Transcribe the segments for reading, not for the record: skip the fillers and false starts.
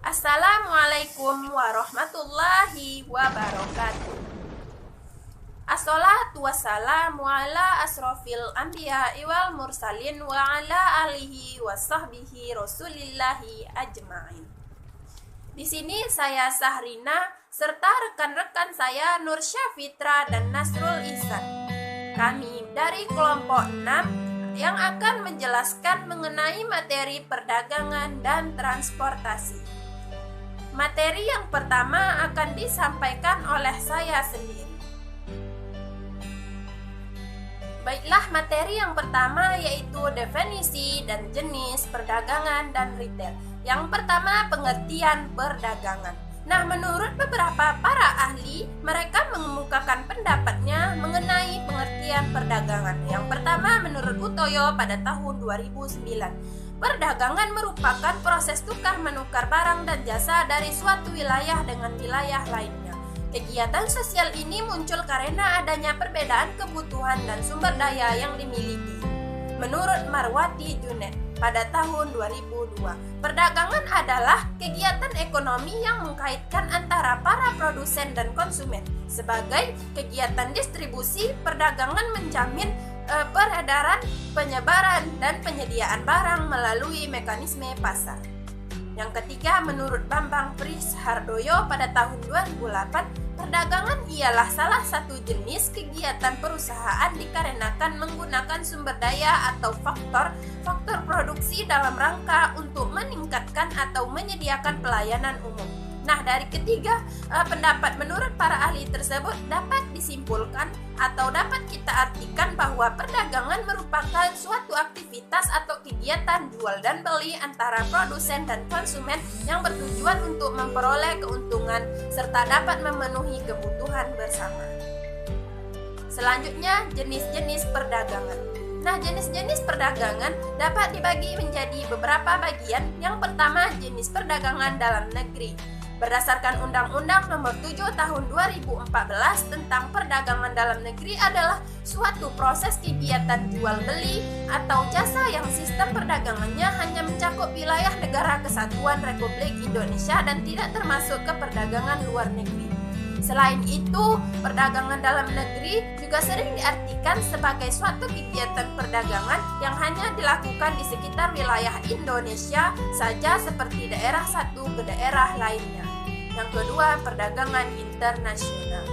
Assalamualaikum warahmatullahi wabarakatuh. Assalatu wassalamu ala asrofil anbiya wal mursalin wa ala alihi wa sahbihi rasulillahi ajma'in. Di sini saya Sahrina serta rekan-rekan saya Nur Syafitra dan Nasrul Ihsan. Kami dari kelompok 6 yang akan menjelaskan mengenai materi perdagangan dan transportasi. Materi yang pertama akan disampaikan oleh saya sendiri. Baiklah, materi yang pertama yaitu definisi dan jenis perdagangan dan retail. Yang pertama, pengertian perdagangan. Nah, menurut beberapa para ahli, mereka mengemukakan pendapatnya mengenai pengertian perdagangan. Yang pertama, menurut Utoyo pada tahun 2009, perdagangan merupakan proses tukar menukar barang dan jasa dari suatu wilayah dengan wilayah lainnya. Kegiatan sosial ini muncul karena adanya perbedaan kebutuhan dan sumber daya yang dimiliki. Menurut Marwati Junet pada tahun 2002, perdagangan adalah kegiatan ekonomi yang mengkaitkan antara para produsen dan konsumen. Sebagai kegiatan distribusi, perdagangan menjamin peredaran, penyebaran, dan penyediaan barang melalui mekanisme pasar. Yang ketiga, menurut Bambang Prishardoyo pada tahun 2008, perdagangan ialah salah satu jenis kegiatan perusahaan dikarenakan menggunakan sumber daya atau faktor produksi dalam rangka untuk meningkatkan atau menyediakan pelayanan umum. Nah, dari ketiga pendapat menurut para ahli tersebut dapat disimpulkan atau dapat kita artikan bahwa perdagangan merupakan suatu aktivitas atau kegiatan jual dan beli antara produsen dan konsumen yang bertujuan untuk memperoleh keuntungan serta dapat memenuhi kebutuhan bersama. Selanjutnya, jenis-jenis perdagangan. Nah, jenis-jenis perdagangan dapat dibagi menjadi beberapa bagian. Yang pertama, jenis perdagangan dalam negeri. Berdasarkan Undang-Undang Nomor 7 Tahun 2014 tentang perdagangan dalam negeri adalah suatu proses kegiatan jual beli atau jasa yang sistem perdagangannya hanya mencakup wilayah negara kesatuan Republik Indonesia dan tidak termasuk ke perdagangan luar negeri. Selain itu, perdagangan dalam negeri juga sering diartikan sebagai suatu kegiatan perdagangan yang hanya dilakukan di sekitar wilayah Indonesia saja seperti daerah satu ke daerah lainnya. Yang kedua, perdagangan internasional.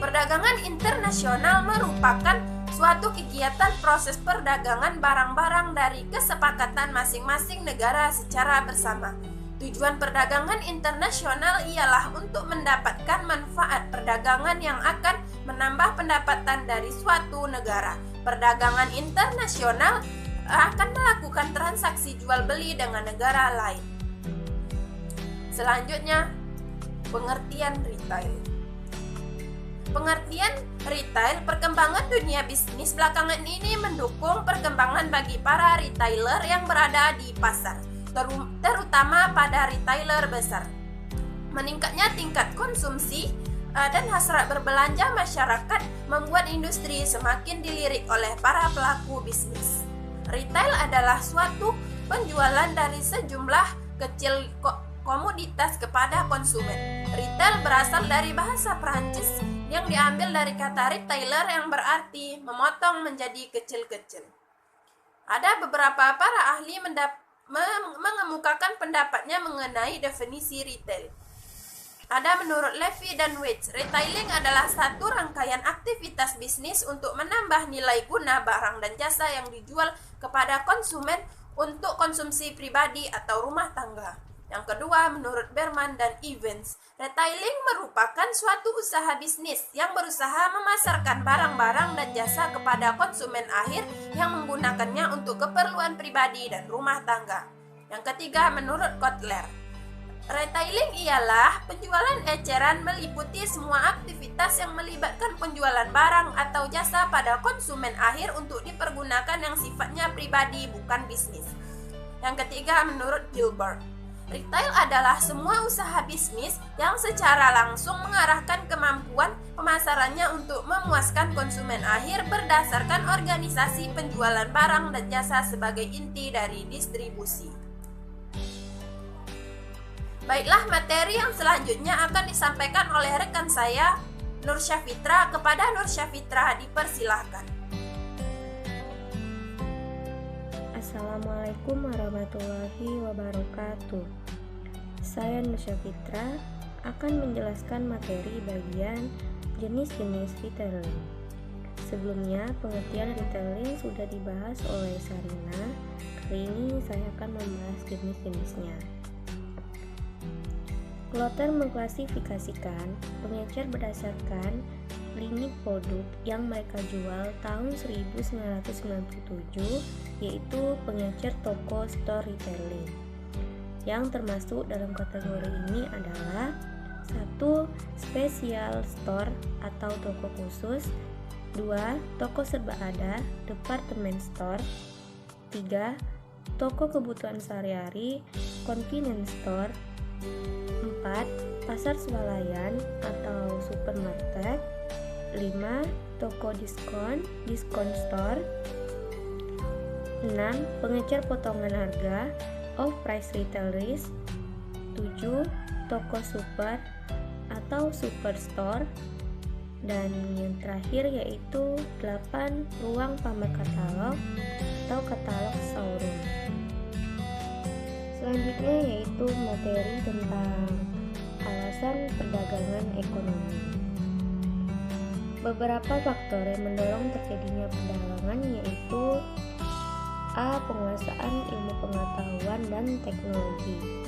Perdagangan internasional merupakan suatu kegiatan proses perdagangan barang-barang dari kesepakatan masing-masing negara secara bersama. Tujuan perdagangan internasional ialah untuk mendapatkan manfaat perdagangan yang akan menambah pendapatan dari suatu negara. Perdagangan internasional akan melakukan transaksi jual beli dengan negara lain. Selanjutnya, pengertian retail. Pengertian retail, perkembangan dunia bisnis belakangan ini mendukung perkembangan bagi para retailer yang berada di pasar, terutama pada retailer besar. Meningkatnya tingkat konsumsi dan hasrat berbelanja masyarakat membuat industri semakin dilirik oleh para pelaku bisnis. Retail adalah suatu penjualan dari sejumlah kecil komoditas kepada konsumen. Retail berasal dari bahasa Perancis yang diambil dari kata retailer yang berarti memotong menjadi kecil-kecil. Ada beberapa para ahli mengemukakan pendapatnya mengenai definisi retail. Ada menurut Levy dan Wedge, retailing adalah satu rangkaian aktivitas bisnis untuk menambah nilai guna barang dan jasa yang dijual kepada konsumen untuk konsumsi pribadi atau rumah tangga. Yang kedua, menurut Berman dan Evans, retailing merupakan suatu usaha bisnis yang berusaha memasarkan barang-barang dan jasa kepada konsumen akhir yang menggunakannya untuk keperluan pribadi dan rumah tangga. Yang ketiga, menurut Kotler, retailing ialah penjualan eceran meliputi semua aktivitas yang melibatkan penjualan barang atau jasa pada konsumen akhir untuk dipergunakan yang sifatnya pribadi bukan bisnis. Yang ketiga, menurut Gilbert, retail adalah semua usaha bisnis yang secara langsung mengarahkan kemampuan pemasarannya untuk memuaskan konsumen akhir berdasarkan organisasi penjualan barang dan jasa sebagai inti dari distribusi. Baiklah, materi yang selanjutnya akan disampaikan oleh rekan saya, Nur Syafitra. Kepada Nur Syafitra dipersilahkan. Assalamualaikum warahmatullahi wabarakatuh. Saya Nur Syafitra akan menjelaskan materi bagian jenis-jenis retailing. Sebelumnya, pengertian retailing sudah dibahas oleh Sarina. Kali ini saya akan membahas jenis-jenisnya. Kloter mengklasifikasikan pengecer berdasarkan limit produk yang mereka jual tahun 1997, yaitu pengecer toko store retailing. Yang termasuk dalam kategori ini adalah 1. Special store atau toko khusus, 2. Toko serba ada, department store, 3. Toko kebutuhan sehari-hari, convenience store, 4. Pasar swalayan atau supermarket, 5. Toko diskon, discount store, 6. Pengecer potongan harga, off-price retailers, 7. Toko super atau superstore, dan yang terakhir yaitu 8. Ruang pamer katalog atau katalog showroom. Selanjutnya yaitu materi tentang alasan perdagangan ekonomi. Beberapa faktor yang mendorong terjadinya perdagangan yaitu A. Penguasaan ilmu pengetahuan dan teknologi.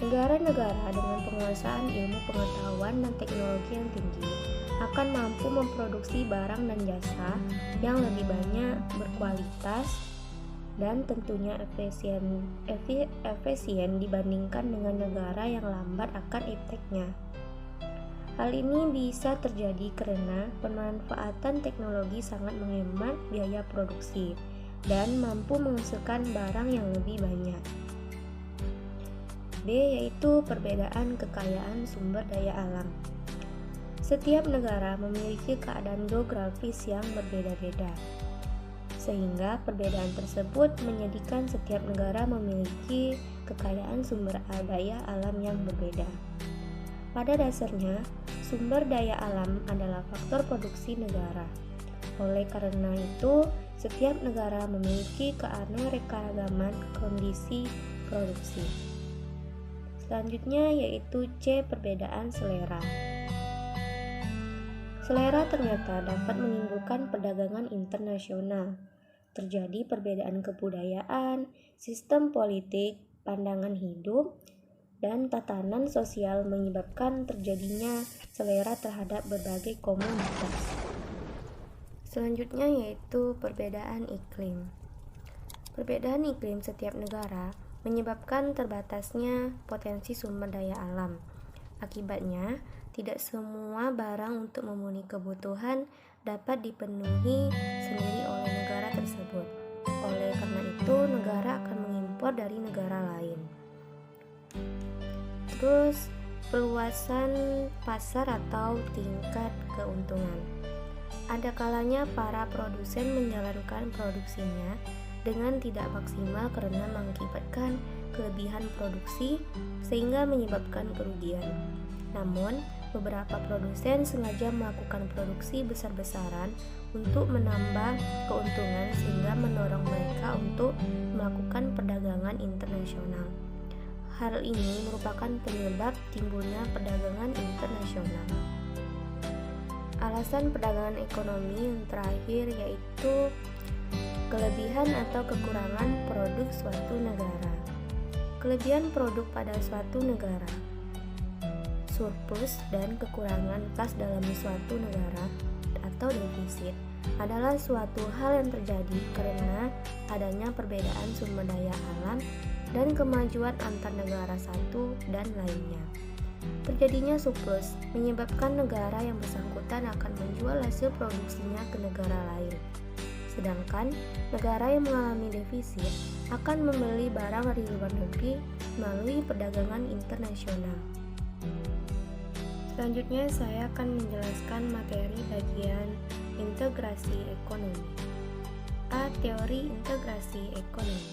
Negara-negara dengan penguasaan ilmu pengetahuan dan teknologi yang tinggi akan mampu memproduksi barang dan jasa yang lebih banyak, berkualitas, dan tentunya efisien dibandingkan dengan negara yang lambat akan ipteknya. Hal ini bisa terjadi karena pemanfaatan teknologi sangat menghemat biaya produksi dan mampu menghasilkan barang yang lebih banyak. B. Yaitu perbedaan kekayaan sumber daya alam. Setiap negara memiliki keadaan geografis yang berbeda-beda, sehingga perbedaan tersebut menjadikan setiap negara memiliki kekayaan sumber daya alam yang berbeda. Pada dasarnya, sumber daya alam adalah faktor produksi negara. Oleh karena itu, setiap negara memiliki keanekaragaman kondisi produksi. Selanjutnya yaitu C. Perbedaan selera. Selera ternyata dapat menimbulkan perdagangan internasional. Terjadi perbedaan kebudayaan, sistem politik, pandangan hidup, dan tatanan sosial menyebabkan terjadinya selera terhadap berbagai komunitas. Selanjutnya yaitu perbedaan iklim. Perbedaan iklim setiap negara menyebabkan terbatasnya potensi sumber daya alam. Akibatnya, tidak semua barang untuk memenuhi kebutuhan dapat dipenuhi sendiri oleh negara tersebut. Oleh karena itu, negara akan mengimpor dari negara lain. Terus, perluasan pasar atau tingkat keuntungan. Ada kalanya para produsen menjalankan produksinya dengan tidak maksimal karena mengakibatkan kelebihan produksi sehingga menyebabkan kerugian. Namun, beberapa produsen sengaja melakukan produksi besar-besaran untuk menambah keuntungan sehingga mendorong mereka untuk melakukan perdagangan internasional. Hal ini merupakan penyebab timbulnya perdagangan internasional. Alasan perdagangan ekonomi yang terakhir yaitu kelebihan atau kekurangan produk suatu negara. Kelebihan produk pada suatu negara, surplus dan kekurangan kas dalam suatu negara atau defisit adalah suatu hal yang terjadi karena adanya perbedaan sumber daya alam dan kemajuan antar negara satu dan lainnya. Terjadinya surplus menyebabkan negara yang bersangkutan akan menjual hasil produksinya ke negara lain. Sedangkan negara yang mengalami defisit akan membeli barang dari luar negeri melalui perdagangan internasional. Selanjutnya saya akan menjelaskan materi bagian integrasi ekonomi. A. Teori integrasi ekonomi.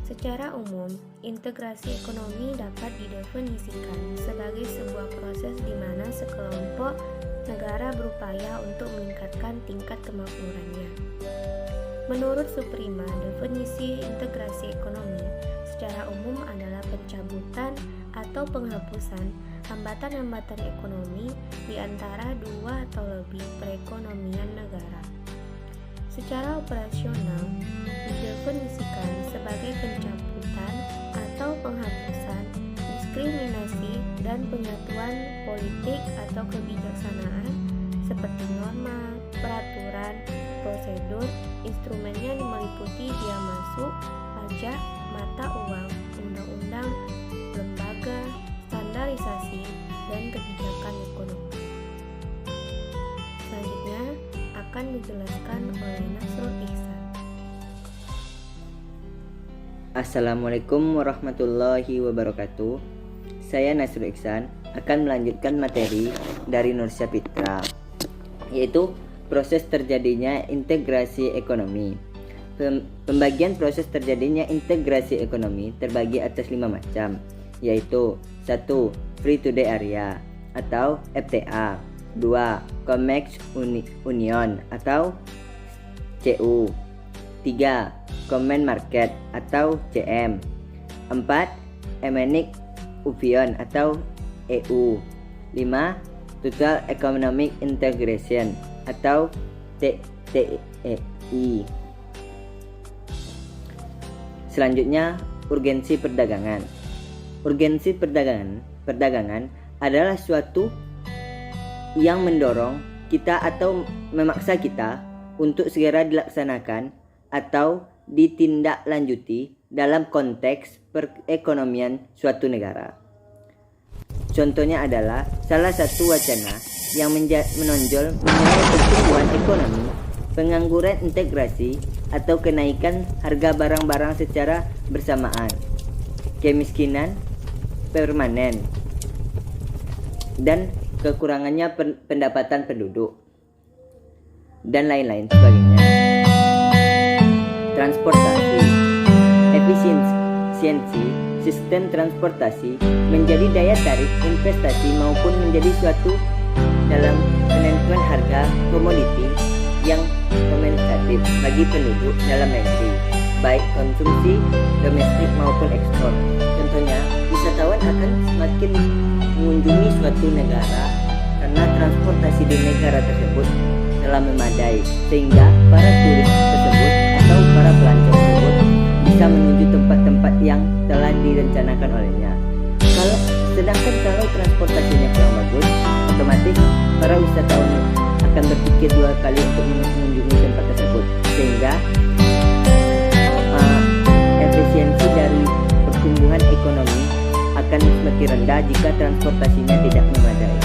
Secara umum, integrasi ekonomi dapat didefinisikan sebagai sebuah proses di mana sekelompok negara berupaya untuk meningkatkan tingkat kemakmurannya. Menurut Suprema, definisi integrasi ekonomi secara umum adalah pencabutan atau penghapusan hambatan-hambatan ekonomi di antara dua atau lebih perekonomian negara. Secara operasional, didefinisikan sebagai pencabutan atau penghapusan diskriminasi dan penyatuan politik atau kebijaksanaan seperti norma, peraturan, prosedur, instrumennya meliputi biaya masuk, pajak, mata uang, undang-undang, lembaga, standarisasi, dan kebijakan ekonomi. Selanjutnya akan dijelaskan oleh Nasrul Ihsan. Assalamualaikum warahmatullahi wabarakatuh. Saya Nasrul Ihsan akan melanjutkan materi dari Nur Syapitra, yaitu proses terjadinya integrasi ekonomi. Pembagian proses terjadinya integrasi ekonomi terbagi atas 5 macam, yaitu 1. Free to day area atau FTA, 2. Comex Union atau CU, 3. Common Market atau CM, 4. Economic Union atau EU, 5. Total Economic Integration atau TEI. Selanjutnya, urgensi perdagangan. Urgensi perdagangan adalah suatu yang mendorong kita atau memaksa kita untuk segera dilaksanakan atau ditindaklanjuti dalam konteks perekonomian suatu negara. Contohnya adalah salah satu wacana yang menonjol mengenai pertumbuhan ekonomi, pengangguran integrasi, atau kenaikan harga barang-barang secara bersamaan, kemiskinan permanen, dan kekurangannya pendapatan penduduk, dan lain-lain sebagainya. Transportasi. Efisiensi sistem transportasi menjadi daya tarik investasi maupun menjadi suatu dalam penentuan harga komoditi yang kompensatif bagi penduduk dalam negeri, baik konsumsi domestik maupun ekspor. Contohnya, wisatawan akan semakin mengunjungi suatu negara karena transportasi di negara tersebut telah memadai, sehingga para turis tersebut atau para pelancong tersebut bisa menuju tempat-tempat yang telah direncanakan olehnya. Sedangkan kalau transportasinya kurang bagus, otomatis para wisatawan akan berpikir 2 kali untuk mengunjungi tempat tersebut, sehingga efisiensi dari pertumbuhan ekonomi akan semakin rendah jika transportasinya tidak memadai.